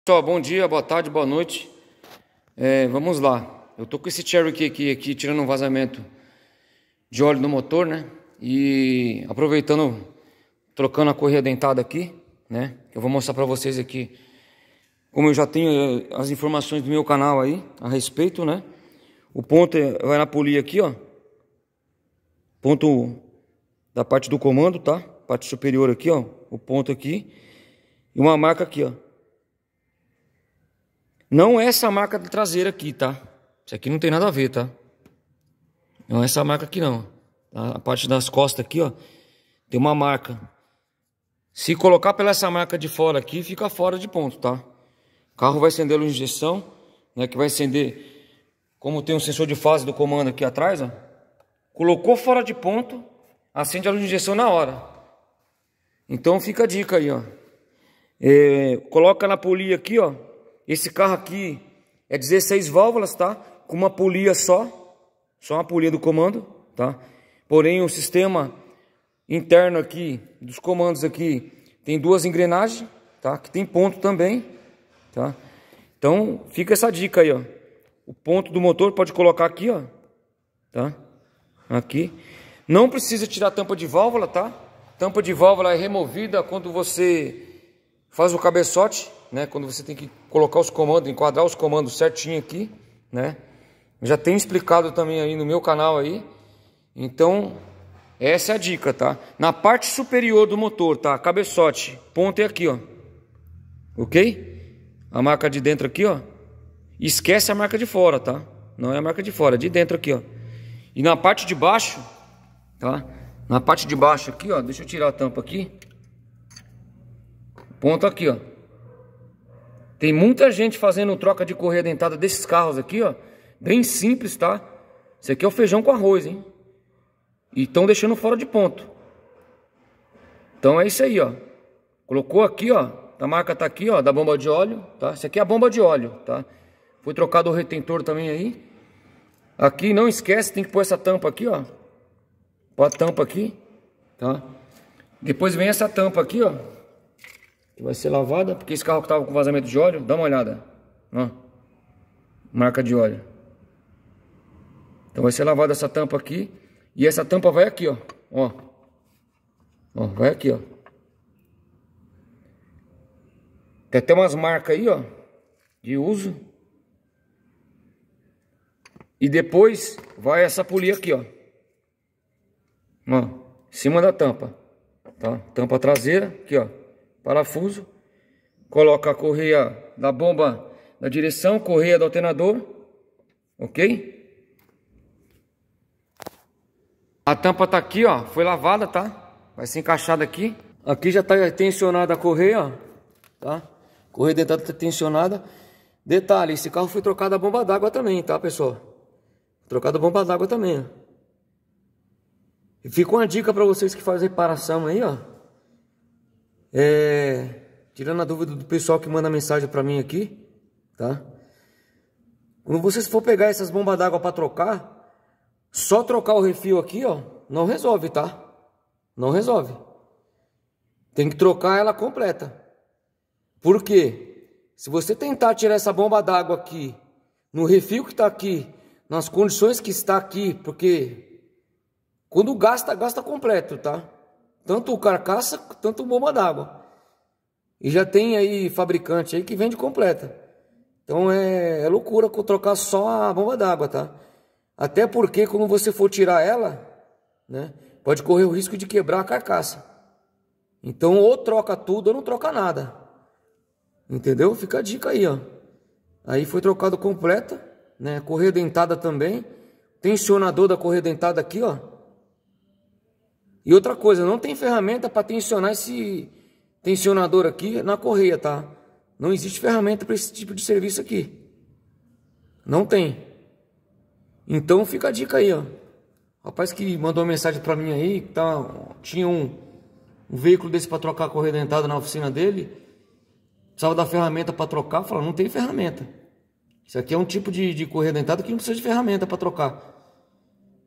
Pessoal, bom dia, boa tarde, boa noite. Vamos lá. Eu tô com esse Cherokee aqui tirando um vazamento de óleo no motor, né? E aproveitando, trocando a correia dentada aqui, né? Eu vou mostrar para vocês aqui, como eu já tenho as informações do meu canal aí a respeito, né? O ponto vai na polia aqui, ó. Ponto da parte do comando, tá? Parte superior aqui, ó. O ponto aqui. E uma marca aqui, ó. Não é essa marca traseira aqui, tá? Isso aqui não tem nada a ver, tá? Não é essa marca aqui, não. A parte das costas aqui, ó, tem uma marca. Se colocar pela essa marca de fora aqui, fica fora de ponto, tá? O carro vai acender a luz de injeção, né? Que vai acender, como tem um sensor de fase do comando aqui atrás, ó. Colocou fora de ponto, acende a luz de injeção na hora. Então fica a dica aí, ó. Coloca na polia aqui, ó. Esse carro aqui é 16 válvulas, tá? Com uma polia só uma polia do comando, tá? Porém o sistema interno aqui dos comandos aqui tem duas engrenagens, tá? Que tem ponto também, tá? Então fica essa dica aí, ó. O ponto do motor pode colocar aqui, ó, tá? Aqui. Não precisa tirar a tampa de válvula, tá? Tampa de válvula é removida quando você faz o cabeçote, né? Quando você tem que colocar os comandos, enquadrar os comandos certinho aqui, né? Eu já tenho explicado também aí no meu canal aí. Então, essa é a dica, tá? Na parte superior do motor, tá? Cabeçote, ponto é aqui, ó. Ok? A marca de dentro aqui, ó. Esquece a marca de fora, tá? Não é a marca de fora, é de dentro aqui, ó. E na parte de baixo, tá? Na parte de baixo aqui, ó. Deixa eu tirar a tampa aqui. Ponto aqui, ó. Tem muita gente fazendo troca de correia dentada desses carros aqui, ó. Bem simples, tá? Isso aqui é o feijão com arroz, hein? E estão deixando fora de ponto. Então é isso aí, ó. Colocou aqui, ó. A marca tá aqui, ó, da bomba de óleo, tá? Isso aqui é a bomba de óleo, tá? Foi trocado o retentor também aí. Aqui, não esquece, tem que pôr essa tampa aqui, ó. Põe a tampa aqui, tá? Depois vem essa tampa aqui, ó. Que vai ser lavada, porque esse carro que tava com vazamento de óleo, dá uma olhada, ó, marca de óleo. Então vai ser lavada essa tampa aqui, e essa tampa vai aqui, ó, ó, vai aqui, ó. Tem até umas marcas aí, ó, de uso. E depois vai essa polia aqui, ó, em cima da tampa, tá? Tampa traseira, aqui, ó. Parafuso, coloca a correia da bomba da direção, correia do alternador, ok? A tampa tá aqui, ó, foi lavada, tá? Vai ser encaixada aqui. Aqui já tá tensionada a correia, ó, tá? Correia dentada tá tensionada. Detalhe, esse carro foi trocado a bomba d'água também, tá, pessoal? Trocado a bomba d'água também, ó. E fica uma dica para vocês que fazem reparação aí, ó. Tirando a dúvida do pessoal que manda mensagem pra mim aqui, tá? Quando vocês for pegar essas bombas d'água pra trocar, só trocar o refil aqui, ó, não resolve, tá? Não resolve. Tem que trocar ela completa. Por quê? Se você tentar tirar essa bomba d'água aqui, no refil que tá aqui, nas condições que está aqui, porque quando gasta, gasta completo, tá? Tanto o carcaça, tanto o bomba d'água. E já tem aí fabricante aí que vende completa. Então é loucura trocar só a bomba d'água, tá? Até porque quando você for tirar ela, né, pode correr o risco de quebrar a carcaça. Então ou troca tudo ou não troca nada. Entendeu? Fica a dica aí, ó. Aí foi trocado completa, né? Correia dentada também. Tensionador da correia dentada aqui, ó. E outra coisa, não tem ferramenta para tensionar esse tensionador aqui na correia, tá? Não existe ferramenta para esse tipo de serviço aqui. Não tem. Então fica a dica aí, ó. O rapaz que mandou uma mensagem para mim aí, tá, tinha um veículo desse para trocar a correia dentada na oficina dele. Precisava da ferramenta para trocar. Falou, não tem ferramenta. Isso aqui é um tipo de correia dentada que não precisa de ferramenta para trocar.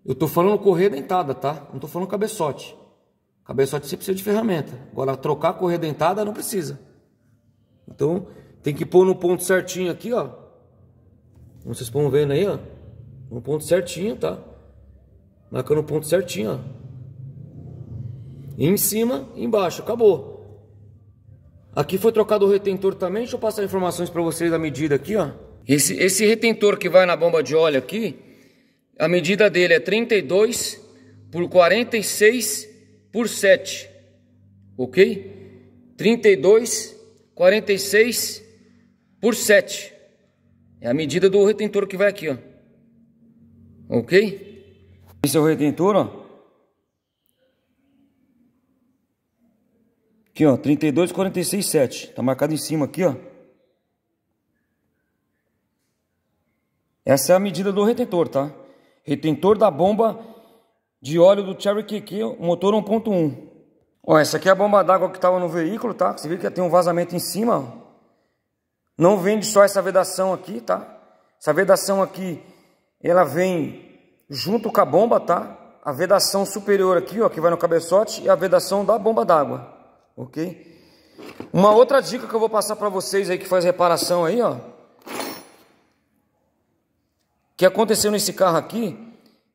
Eu tô falando correia dentada, tá? Não tô falando cabeçote. Cabeçote você precisa de ferramenta. Agora, trocar a correia dentada não precisa. Então, Tem que pôr no ponto certinho aqui, ó. Como vocês estão vendo aí, ó. No ponto certinho, tá? Marcando o ponto certinho, ó. E em cima e embaixo, acabou. Aqui foi trocado o retentor também. Deixa eu passar informações para vocês da medida aqui, ó. Esse retentor que vai na bomba de óleo aqui, a medida dele é 32 por 46 por 7. Ok? 32, 46 por 7. É a medida do retentor que vai aqui, ó. Ok? Esse é o retentor, ó. Aqui, ó, 32, 46, 7. Tá marcado em cima aqui, ó. Essa é a medida do retentor, tá? Retentor da bomba de óleo do Cherokee aqui, motor 1.1. Ó, essa aqui é a bomba d'água que estava no veículo, tá? Você viu que tem um vazamento em cima, ó. Não vende só essa vedação aqui, tá? Essa vedação aqui, ela vem junto com a bomba, tá? A vedação superior aqui, ó, que vai no cabeçote, e a vedação da bomba d'água, ok? Uma outra dica que eu vou passar para vocês aí que faz reparação aí, ó. Que aconteceu nesse carro aqui,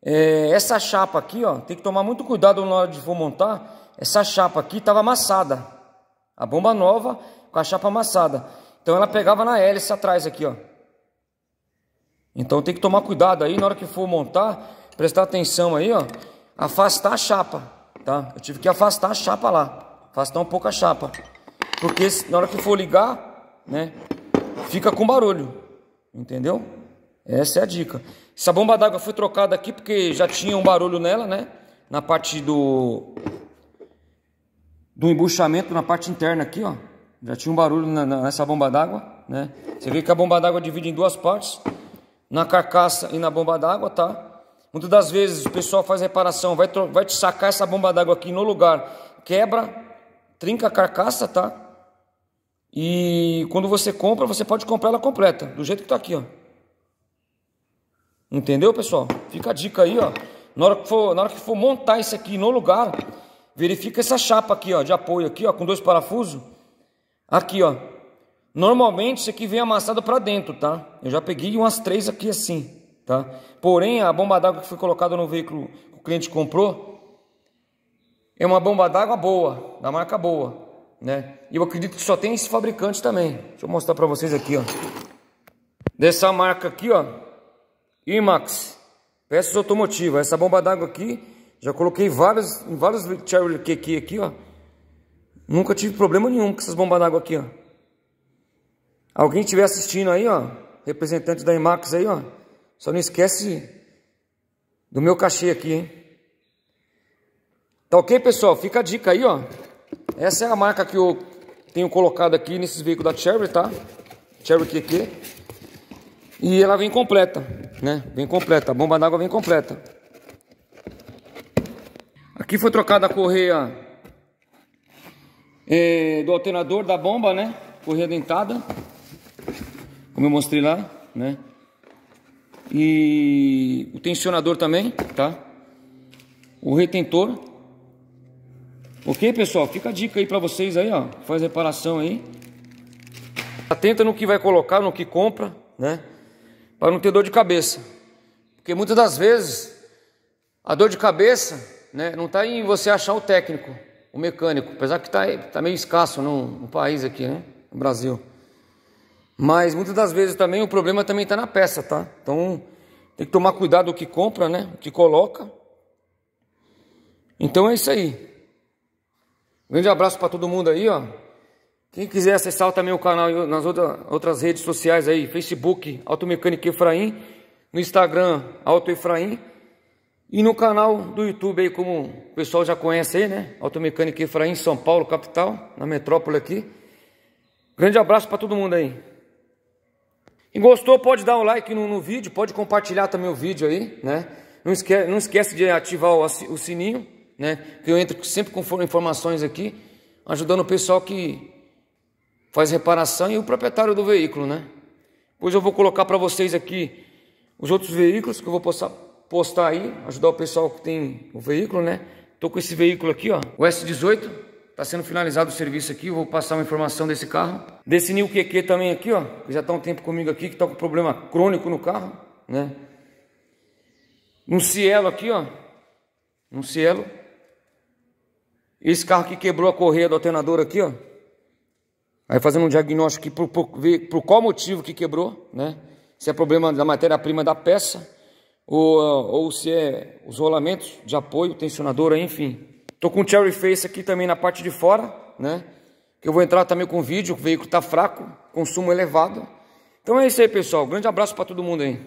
essa chapa aqui, ó, tem que tomar muito cuidado na hora de for montar. Essa chapa aqui estava amassada, a bomba nova com a chapa amassada, então ela pegava na hélice atrás aqui, ó. Então tem que tomar cuidado aí na hora que for montar, prestar atenção aí, ó, afastar a chapa, tá? Eu tive que afastar a chapa lá, afastar um pouco a chapa, porque na hora que for ligar, né, fica com barulho, entendeu? Essa é a dica. Essa bomba d'água foi trocada aqui porque já tinha um barulho nela, né? Na parte do embuchamento, na parte interna aqui, ó. Já tinha um barulho nessa bomba d'água, né? Você vê que a bomba d'água divide em duas partes. Na carcaça e na bomba d'água, tá? Muitas das vezes o pessoal faz reparação, vai te sacar essa bomba d'água aqui no lugar, quebra, trinca a carcaça, tá? E quando você compra, você pode comprar ela completa, do jeito que tá aqui, ó. Entendeu, pessoal? Fica a dica aí, ó. Na hora que for montar isso aqui no lugar, verifica essa chapa aqui, ó, de apoio aqui, ó, com 2 parafusos. Aqui, ó. Normalmente isso aqui vem amassado para dentro, tá? Eu já peguei umas 3 aqui assim, tá? Porém, a bomba d'água que foi colocada no veículo que o cliente comprou é uma bomba d'água boa, da marca boa, né? E eu acredito que só tem esse fabricante também. Deixa eu mostrar para vocês aqui, ó. Dessa marca aqui, ó. IMAX, peças automotivas. Essa bomba d'água aqui, já coloquei em vários Cherokee aqui, ó. Nunca tive problema nenhum com essas bombas d'água aqui, ó. Alguém estiver assistindo aí, ó, representante da IMAX aí, ó, só não esquece do meu cachê aqui, hein. Tá ok, pessoal? Fica a dica aí, ó. Essa é a marca que eu tenho colocado aqui nesses veículos da Cherokee, tá? Cherokee aqui. E ela vem completa, né? Vem completa, a bomba d'água vem completa. Aqui foi trocada a correia do alternador da bomba, né? Correia dentada, como eu mostrei lá, né? E o tensionador também, tá? O retentor. Ok, pessoal? Fica a dica aí pra vocês aí, ó. Faz reparação aí. Atenta no que vai colocar, no que compra, né? Para não ter dor de cabeça, porque muitas das vezes a dor de cabeça, né, não está em você achar o técnico, o mecânico, apesar que tá meio escasso no país aqui, né, no Brasil. Mas muitas das vezes também o problema também está na peça, tá? Então tem que tomar cuidado do que compra, né, o que coloca. Então é isso aí. Um grande abraço para todo mundo aí, ó. Quem quiser acessar também o canal nas outras redes sociais aí, Facebook, Automecânica Efraim, no Instagram, Auto Efraim, e no canal do YouTube aí, como o pessoal já conhece aí, né? Automecânica Efraim, São Paulo, capital, na metrópole aqui. Grande abraço para todo mundo aí. E gostou, pode dar um like no vídeo, pode compartilhar também o vídeo aí, né? Não esquece de ativar o sininho, né? Que eu entro sempre com informações aqui, ajudando o pessoal que faz reparação e o proprietário do veículo, né? Depois eu vou colocar para vocês aqui os outros veículos que eu vou postar aí, ajudar o pessoal que tem o veículo, né? Tô com esse veículo aqui, ó, o S18, Tá sendo finalizado o serviço aqui, eu vou passar uma informação desse carro. Desse New QQ também aqui, ó, que já tá um tempo comigo aqui, que tá com problema crônico no carro, né? Um Cielo aqui, ó, um Cielo. Esse carro que quebrou a correia do alternador aqui, ó. Aí fazendo um diagnóstico aqui ver por qual motivo que quebrou, né? Se é problema da matéria-prima da peça, ou se é os rolamentos de apoio, tensionador, enfim. Tô com o Cherry Face aqui também na parte de fora, né? Que eu vou entrar também com vídeo, o veículo tá fraco, consumo elevado. Então é isso aí, pessoal. Grande abraço para todo mundo aí.